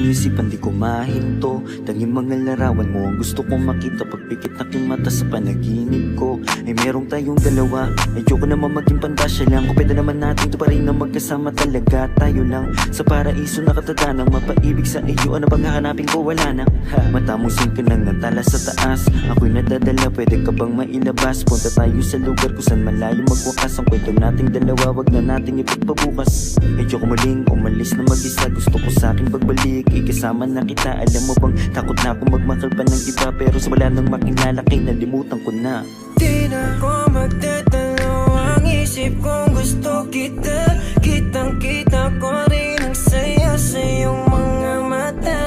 aking isipan, di ko mahinto. Tanging mga larawan mo ang gusto kong makita. Pagpikit na aking mata sa panaginip ko, ay merong tayong dalawa. Ayoko naman maging pantasya lang. Kung pwede naman natin to pa rin na magkasama talaga. Tayo lang sa paraiso nakatadanang mapaibig sa iyo. Ano bang hahanapin ko? Wala na. Mata mong singka ng natala sa taas. Ako'y nadadala, pwede ka bang mailabas? Punta tayo sa lugar kung saan malayo magwakas. Ang kwento nating dalawa, wag na nating ipagpabukas. Ayoko muling umalis na mag-isa. Gusto ko sa aking pagbalik, ikasama na kita. Alam mo bang takot na akong magmahal pa ng iba, pero sa wala nang makilala kay nalimutan ko na. Di na ko magdadalo, ang isip kong gusto kita. Kitang-kita ko rin ang saya sa iyong mga mata.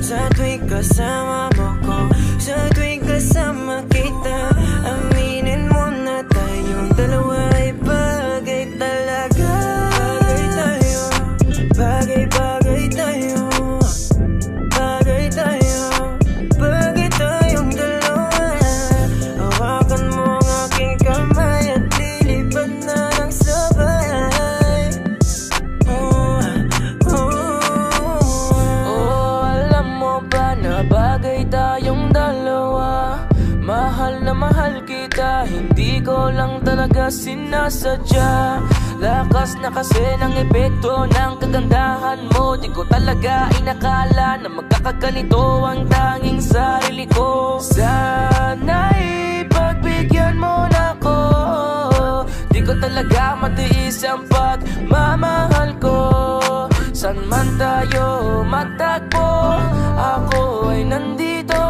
Sa tuwing kasama mo ko, sa tuwing kasama kita, aminin mo na tayong dalawa ay bagay talaga. Bagay tayo, bagay-bagay tayo, bagay tayo, bagay tayong dalawa. Hawakan mo ang aking kamay at lilipad na ng sabay. Alam mo ba na bagay tayong dalawa? Mahal na mahal kita, hindi ko lang talaga sinasadya. Lakas na kasi ng epekto ng kagandahan mo. Di ko talaga inakala na magkakaganito ang tanging sarili ko. Sana'y pagbigyan mo na ko. Di ko talaga matiis ang pagmamahal ko. San man tayo matagpo, ako ay nandito.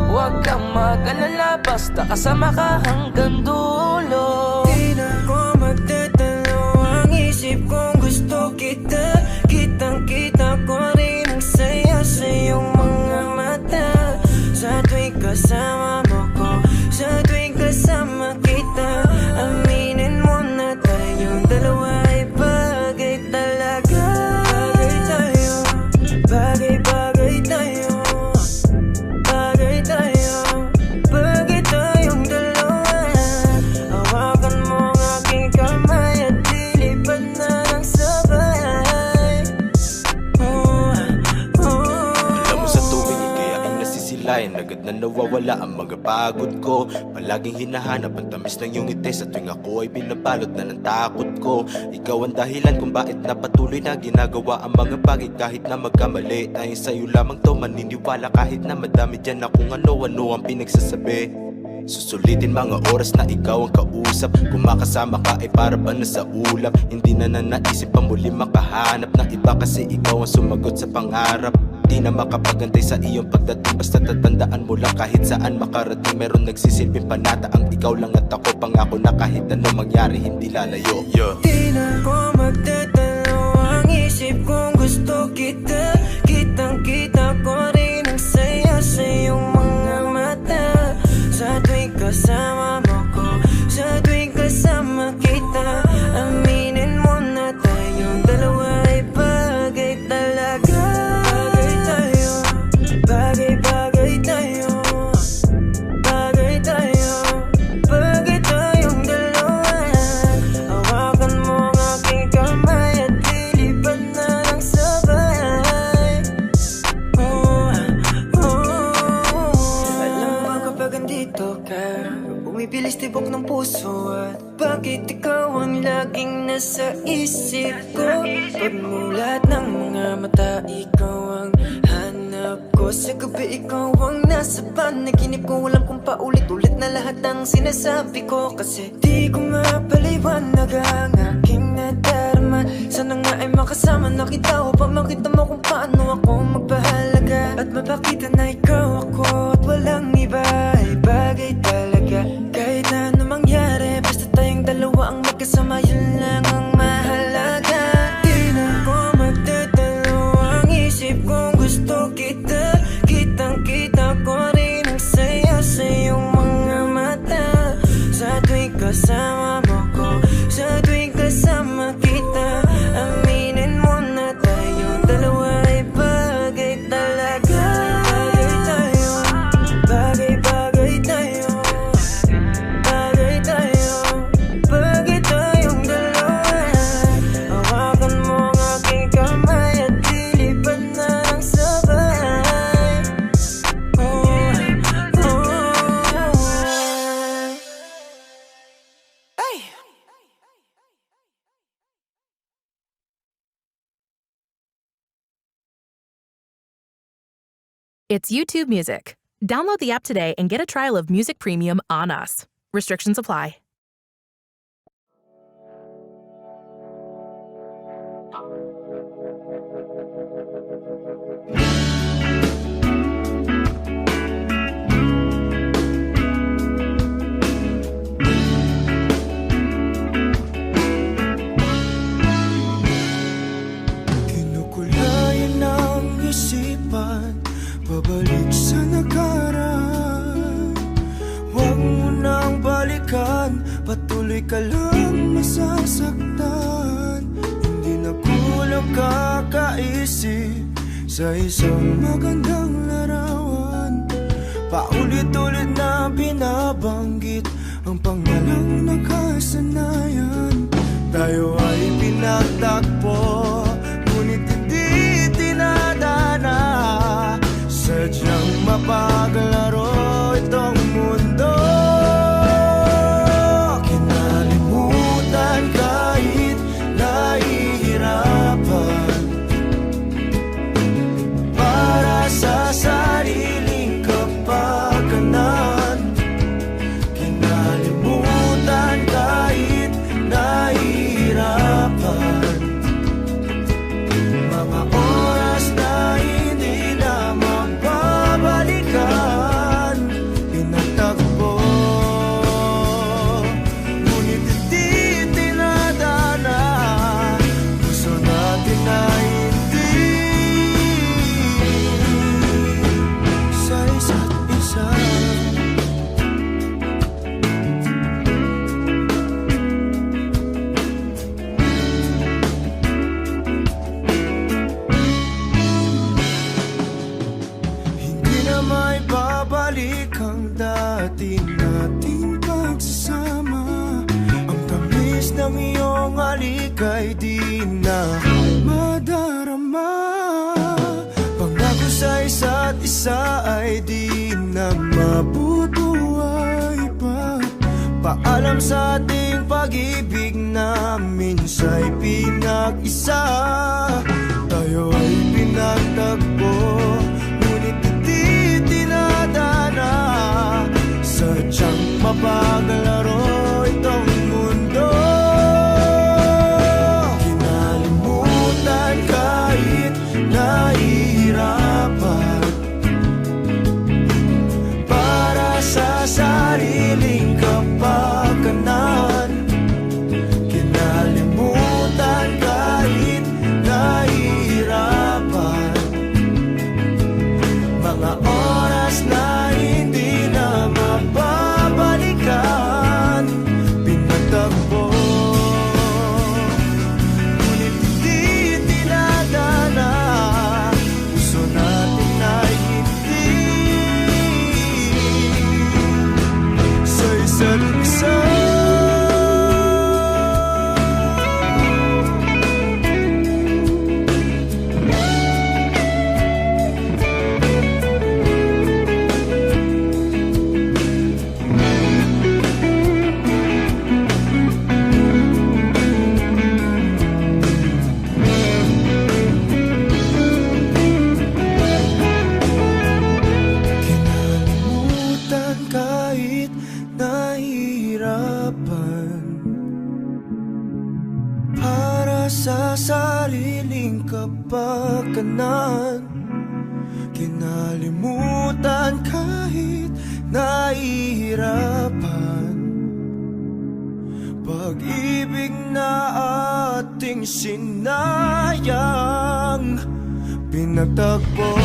Huwag kang mag-alala, basta kasama ka hanggang dulo. Di na ko magdadalo, ang isip kong gusto kita. Kitang-kita ko rin ang saya sa iyong mga mata. Sa tuwing kasama mo ko, sa tuwing kasama kita, aminin mo na tayong dalawa ay bagay talaga. Bagay tayo, bagay-bagay tayo, bagay tayo, bagay tayong dalawa. Hawakan mo ang aking kamay at lilipad na ng sabay. Alam mo sa tuwing ika'y aking nasisilayan, agad na nawawala ang mga pagod ko. Palaging hinahanap ang tamis ng iyong ngiti. Sa tuwing ako ay binabalot na ng takot ko. Ikaw ang dahilan kung bakit na patuloy na ginagawa ang mga bagay. Kahit na magkamali, dahil sa'yo lamang to maniniwala. Kahit na madami dyan na kung ano-ano ang pinagsasabi. Susulitin mga oras na ikaw ang kausap. Kung makasama ka ay para ba na sa ulap. Hindi na naisip pa muli makahanap ng iba, kasi ikaw ang sumagot sa pangarap. Di na makapagantay sa iyong pagdating, basta tatandaan mo lang kahit saan makarating. Meron nagsisilbing panata ang ikaw lang at ako. Pangako na kahit ano mangyari hindi lalayo. Di na ko magdadalo, ang isip kong gusto kita. Kitang-kita ko rin ang saya sa iyong mga mata. Sa tuwing kasama mo ko, sa tuwing kasama kita, aminin mo na tayong dalawa ay bagay talaga. Bagay tayo, bagay-bagay tayo, bagay tayo, bagay tayong dalawa. Hawakan mo ang aking kamay at lilipad na ng sabay. Alam mo kapag andito ka, bumibilis tibok ng puso. At bakit ikaw ang laging nasa isip ko? Pagmulat ng mga mata, ikaw ang hanap ko. Sa gabi ikaw ang nasa panaginip ko. Alam kong paulit-ulit na lahat ng sinasabi ko, kasi di ko mapaliwanag ang aking nadarama. Sana nga ay makasama na kita upang makita mo kung paano ako magpahalaga. At mapakita na ikaw ako at walang iba ay bagay talaga. Kahit na ano mangyari, basta tayong dalawa ang magkasama, yun lang ang mahalaga. Di na ko magdadalo, ang isip kong gusto kita. Kitang-kita ko rin ang saya sa iyong mga mata. Sa tuwing kasama mo ko, sa tuwing kasama kita, aminin mo na tayong dalawa ay bagay talaga. Bagay tayo, bagay-bagay tayo, bagay tayo, bagay tayong dalawa. Hawakan mo ang aking kamay at lilipad na ng sabay. It's YouTube Music. Download the app today and get a trial of Music Premium on us. Restrictions apply. Kinukulayan ng isipan, pabalik sa nakaraan. Huwag mo nang balikan, patuloy ka lang masasaktan. Hindi na kulang kakaisip sa isang magandang larawan. Paulit-ulit na binabanggit ang pangalang nakasanayan. Tayo ay pinagtagpo, ngunit hindi tinadana. Sadyang mapaglaro itong mundo. Kinalimutan kahit nahihirapan, para sa sariling kapakanan. Kinalimutan kahit nahihirapan, mga oras na hindi na mababalikan. Pinagtagpo, ngunit hindi tinadana. Gusto natin na hindi sa isa't isa. Hindi na may babalik ang dati nating pagsasama. Ang tamis ng iyong halik ay di na madarama. Pangako sa isa't isa ay di na mabubuhay pa. Paalam sa ating pag-ibig na minsa'y pinag-isa. Tayo ay pinagtagpo, ngunit hindi tinadana. Sadyang mapaglaro itong mundo. Kinalimutan kahit nahihirapan, para sa sariling kapakanan. Kinalimutan kahit nahihirapan, mga oras na hindi na mababalikan. Pinagtagpo, ngunit hindi tinadana. Gusto natin na hindi sa isa't isa. Kinalimutan kahit nahihirapan, para sa sariling kapakanan. Kinalimutan kahit nahihirapan, pag-ibig na ating sinayang. Pinagtagpo,